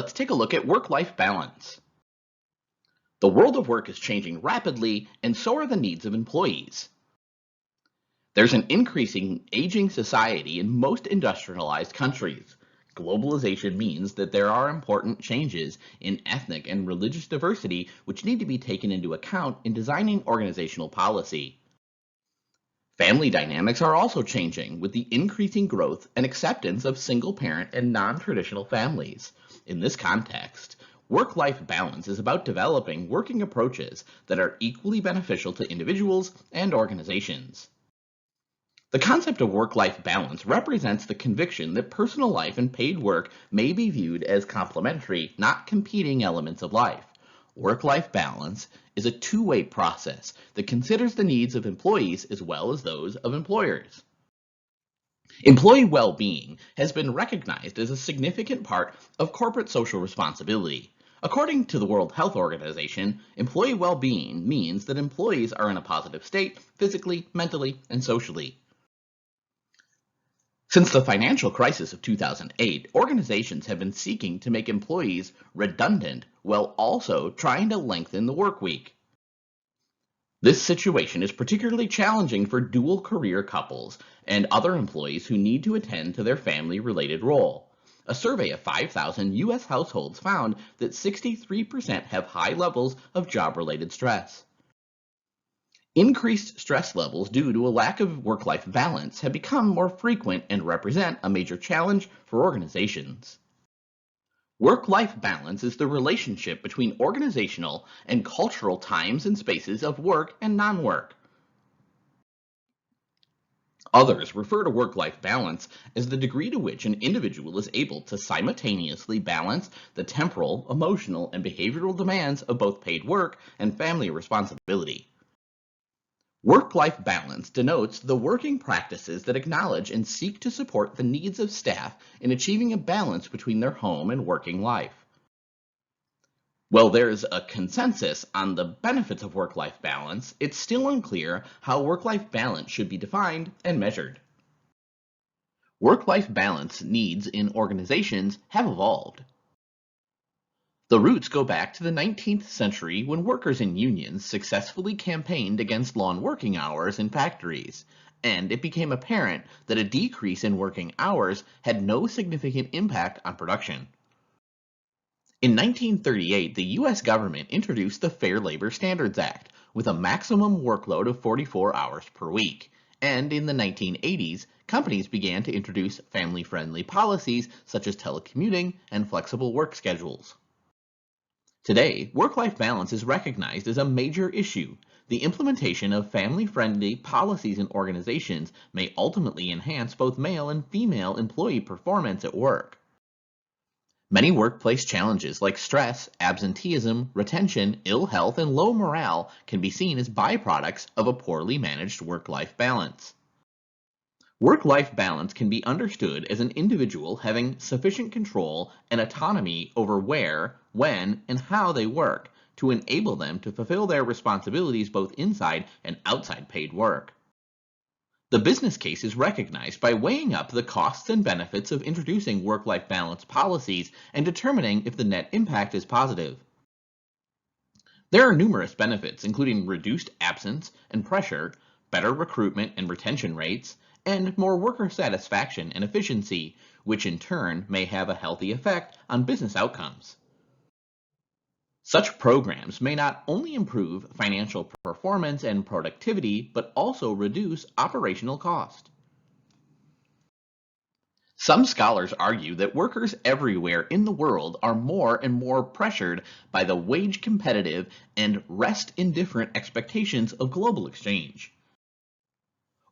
let's take a look at work-life balance. The world of work is changing rapidly, and so are the needs of employees. There's an increasing aging society in most industrialized countries. Globalization means that there are important changes in ethnic and religious diversity which need to be taken into account in designing organizational policy. Family dynamics are also changing with the increasing growth and acceptance of single-parent and non-traditional families. In this context, work-life balance is about developing working approaches that are equally beneficial to individuals and organizations. The concept of work-life balance represents the conviction that personal life and paid work may be viewed as complementary, not competing elements of life. Work-life balance is a two-way process that considers the needs of employees as well as those of employers. Employee well-being has been recognized as a significant part of corporate social responsibility. According to the World Health Organization, employee well-being means that employees are in a positive state physically, mentally, and socially. Since the financial crisis of 2008, organizations have been seeking to make employees redundant while also trying to lengthen the work week. This situation is particularly challenging for dual career couples and other employees who need to attend to their family-related role. A survey of 5,000 U.S. households found that 63% have high levels of job-related stress. Increased stress levels due to a lack of work-life balance have become more frequent and represent a major challenge for organizations. Work-life balance is the relationship between organizational and cultural times and spaces of work and non-work. Others refer to work-life balance as the degree to which an individual is able to simultaneously balance the temporal, emotional, and behavioral demands of both paid work and family responsibility. Work-life balance denotes the working practices that acknowledge and seek to support the needs of staff in achieving a balance between their home and working life. While there's a consensus on the benefits of work-life balance, it's still unclear how work-life balance should be defined and measured. Work-life balance needs in organizations have evolved. The roots go back to the 19th century when workers in unions successfully campaigned against long working hours in factories, and it became apparent that a decrease in working hours had no significant impact on production. In 1938, the U.S. government introduced the Fair Labor Standards Act with a maximum workload of 44 hours per week, and in the 1980s, companies began to introduce family-friendly policies such as telecommuting and flexible work schedules. Today, work-life balance is recognized as a major issue. The implementation of family-friendly policies in organizations may ultimately enhance both male and female employee performance at work. Many workplace challenges like stress, absenteeism, retention, ill health, and low morale can be seen as byproducts of a poorly managed work-life balance. Work-life balance can be understood as an individual having sufficient control and autonomy over where, when, and how they work to enable them to fulfill their responsibilities both inside and outside paid work. The business case is recognized by weighing up the costs and benefits of introducing work-life balance policies and determining if the net impact is positive. There are numerous benefits, including reduced absence and pressure, better recruitment and retention rates, and more worker satisfaction and efficiency, which in turn may have a healthy effect on business outcomes. Such programs may not only improve financial performance and productivity, but also reduce operational cost. Some scholars argue that workers everywhere in the world are more and more pressured by the wage competitive and rest indifferent expectations of global exchange.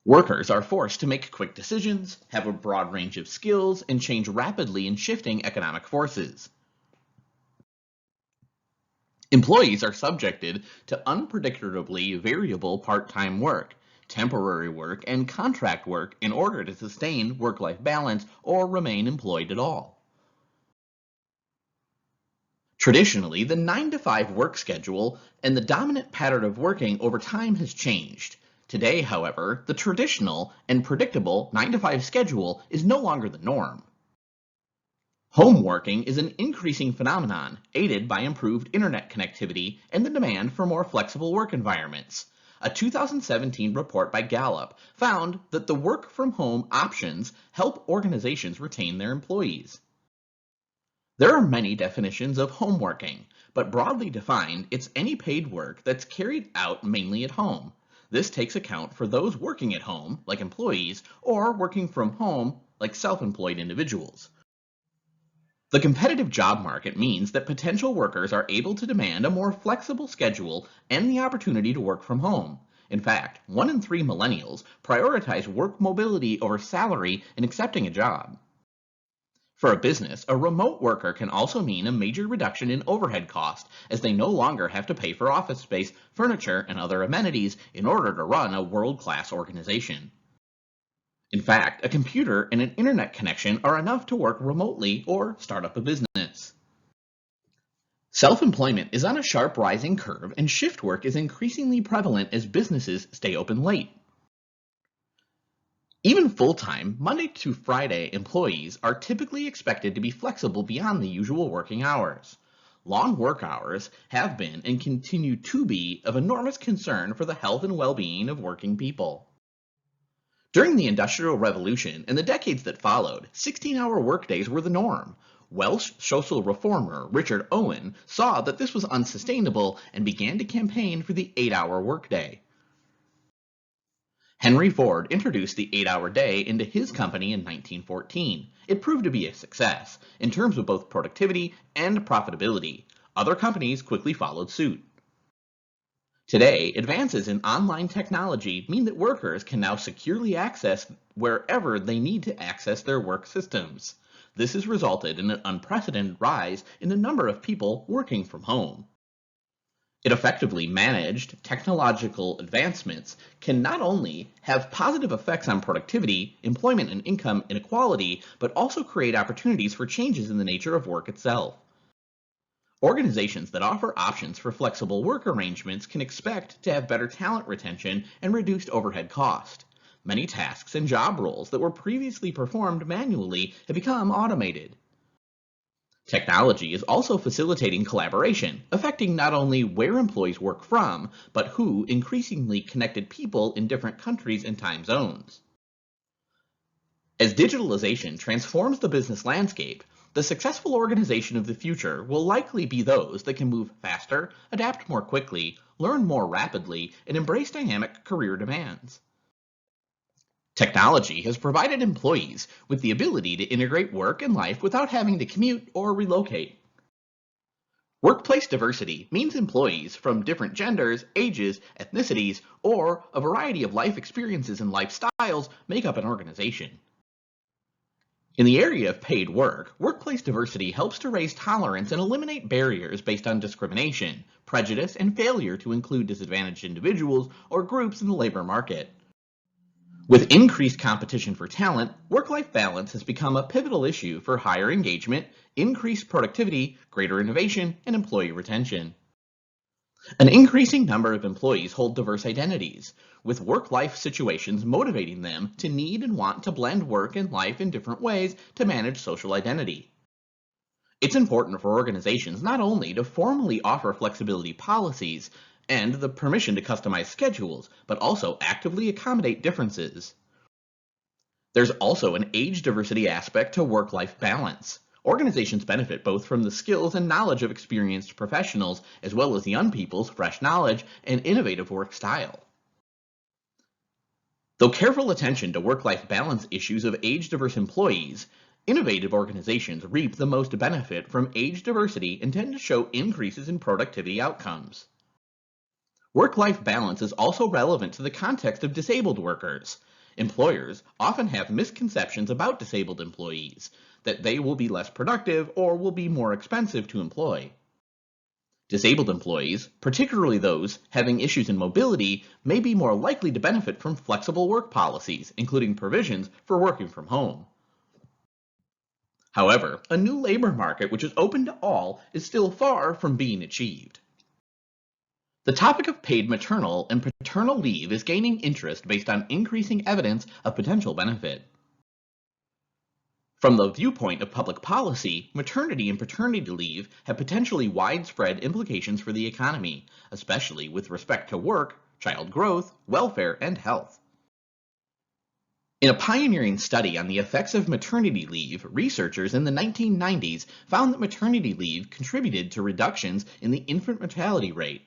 Workers are forced to make quick decisions, have a broad range of skills, and change rapidly in shifting economic forces. Employees are subjected to unpredictably variable part-time work, temporary work, and contract work in order to sustain work-life balance or remain employed at all. Traditionally, the 9-to-5 work schedule and the dominant pattern of working over time has changed. Today, however, the traditional and predictable 9-to-5 schedule is no longer the norm. Home working is an increasing phenomenon, aided by improved internet connectivity and the demand for more flexible work environments. A 2017 report by Gallup found that the work from home options help organizations retain their employees. There are many definitions of home working, but broadly defined, it's any paid work that's carried out mainly at home. This takes account for those working at home, like employees, or working from home, like self-employed individuals. The competitive job market means that potential workers are able to demand a more flexible schedule and the opportunity to work from home. In fact, 1 in 3 millennials prioritize work mobility over salary in accepting a job. For a business, a remote worker can also mean a major reduction in overhead cost, as they no longer have to pay for office space, furniture, and other amenities in order to run a world-class organization. In fact, a computer and an internet connection are enough to work remotely or start up a business. Self-employment is on a sharp rising curve, and shift work is increasingly prevalent as businesses stay open late. Even full-time, Monday to Friday employees are typically expected to be flexible beyond the usual working hours. Long work hours have been and continue to be of enormous concern for the health and well-being of working people. During the Industrial Revolution and the decades that followed, 16-hour workdays were the norm. Welsh social reformer Richard Owen saw that this was unsustainable and began to campaign for the 8-hour workday. Henry Ford introduced the 8-hour day into his company in 1914. It proved to be a success, in terms of both productivity and profitability. Other companies quickly followed suit. Today, advances in online technology mean that workers can now securely access wherever they need to access their work systems. This has resulted in an unprecedented rise in the number of people working from home. It effectively managed technological advancements can not only have positive effects on productivity, employment and income inequality, but also create opportunities for changes in the nature of work itself. Organizations that offer options for flexible work arrangements can expect to have better talent retention and reduced overhead cost. Many tasks and job roles that were previously performed manually have become automated. Technology is also facilitating collaboration, affecting not only where employees work from, but who increasingly connected people in different countries and time zones. As digitalization transforms the business landscape, the successful organization of the future will likely be those that can move faster, adapt more quickly, learn more rapidly, and embrace dynamic career demands. Technology has provided employees with the ability to integrate work and life without having to commute or relocate. Workplace diversity means employees from different genders, ages, ethnicities, or a variety of life experiences and lifestyles make up an organization. In the area of paid work, workplace diversity helps to raise tolerance and eliminate barriers based on discrimination, prejudice, and failure to include disadvantaged individuals or groups in the labor market. With increased competition for talent, work-life balance has become a pivotal issue for higher engagement, increased productivity, greater innovation, and employee retention. An increasing number of employees hold diverse identities, with work-life situations motivating them to need and want to blend work and life in different ways to manage social identity. It's important for organizations not only to formally offer flexibility policies and the permission to customize schedules, but also actively accommodate differences. There's also an age diversity aspect to work-life balance. Organizations benefit both from the skills and knowledge of experienced professionals, as well as young people's fresh knowledge and innovative work style. Though careful attention to work-life balance issues of age-diverse employees, innovative organizations reap the most benefit from age diversity and tend to show increases in productivity outcomes. Work-life balance is also relevant to the context of disabled workers. Employers often have misconceptions about disabled employees, that they will be less productive or will be more expensive to employ. Disabled employees, particularly those having issues in mobility, may be more likely to benefit from flexible work policies, including provisions for working from home. However, a new labor market which is open to all is still far from being achieved. The topic of paid maternal and paternal leave is gaining interest based on increasing evidence of potential benefit. From the viewpoint of public policy, maternity and paternity leave have potentially widespread implications for the economy, especially with respect to work, child growth, welfare, and health. In a pioneering study on the effects of maternity leave, researchers in the 1990s found that maternity leave contributed to reductions in the infant mortality rate.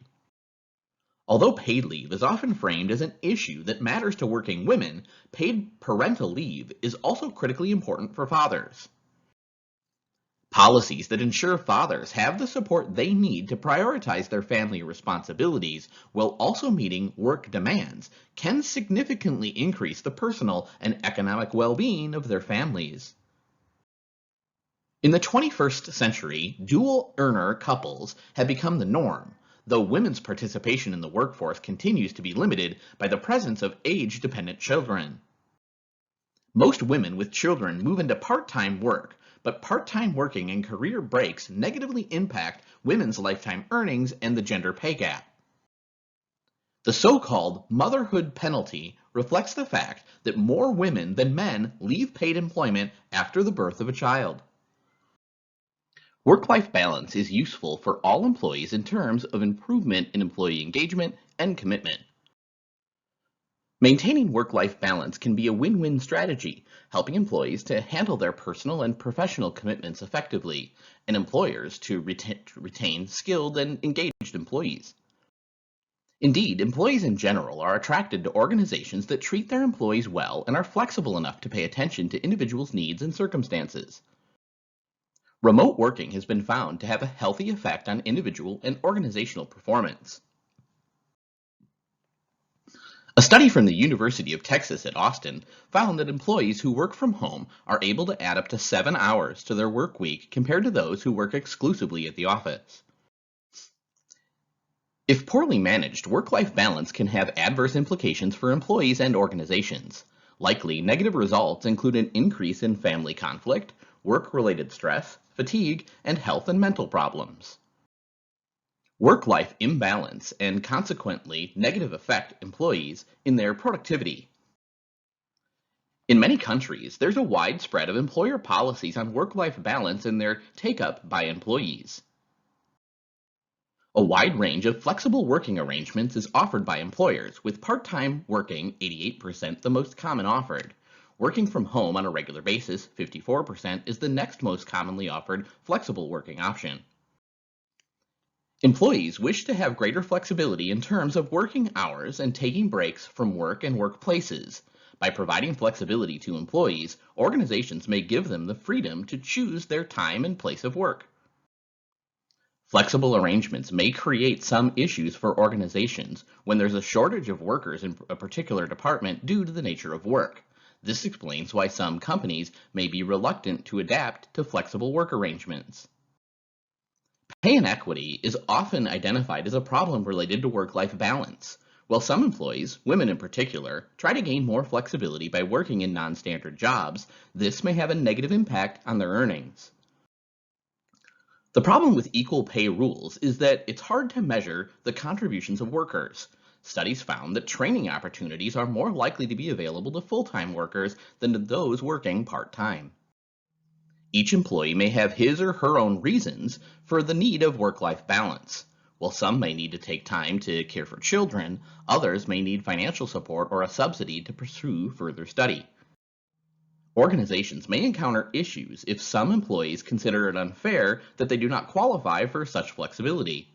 Although paid leave is often framed as an issue that matters to working women, paid parental leave is also critically important for fathers. Policies that ensure fathers have the support they need to prioritize their family responsibilities while also meeting work demands can significantly increase the personal and economic well-being of their families. In the 21st century, dual-earner couples have become the norm, though women's participation in the workforce continues to be limited by the presence of age-dependent children. Most women with children move into part-time work, but part-time working and career breaks negatively impact women's lifetime earnings and the gender pay gap. The so-called motherhood penalty reflects the fact that more women than men leave paid employment after the birth of a child. Work-life balance is useful for all employees in terms of improvement in employee engagement and commitment. Maintaining work-life balance can be a win-win strategy, helping employees to handle their personal and professional commitments effectively, and employers to retain skilled and engaged employees. Indeed, employees in general are attracted to organizations that treat their employees well and are flexible enough to pay attention to individuals' needs and circumstances. Remote working has been found to have a healthy effect on individual and organizational performance. A study from the University of Texas at Austin found that employees who work from home are able to add up to 7 hours to their work week compared to those who work exclusively at the office. If poorly managed, work-life balance can have adverse implications for employees and organizations. Likely negative results include an increase in family conflict, work-related stress, fatigue, and health and mental problems. Work-life imbalance and consequently negative affect employees in their productivity. In many countries, there's a wide spread of employer policies on work-life balance and their take-up by employees. A wide range of flexible working arrangements is offered by employers, with part-time working 88% the most common offered. Working from home on a regular basis, 54%, is the next most commonly offered flexible working option. Employees wish to have greater flexibility in terms of working hours and taking breaks from work and workplaces. By providing flexibility to employees, organizations may give them the freedom to choose their time and place of work. Flexible arrangements may create some issues for organizations when there's a shortage of workers in a particular department due to the nature of work. This explains why some companies may be reluctant to adapt to flexible work arrangements. Pay inequity is often identified as a problem related to work-life balance. While some employees, women in particular, try to gain more flexibility by working in non-standard jobs, this may have a negative impact on their earnings. The problem with equal pay rules is that it's hard to measure the contributions of workers. Studies found that training opportunities are more likely to be available to full-time workers than to those working part-time. Each employee may have his or her own reasons for the need of work-life balance. While some may need to take time to care for children, others may need financial support or a subsidy to pursue further study. Organizations may encounter issues if some employees consider it unfair that they do not qualify for such flexibility.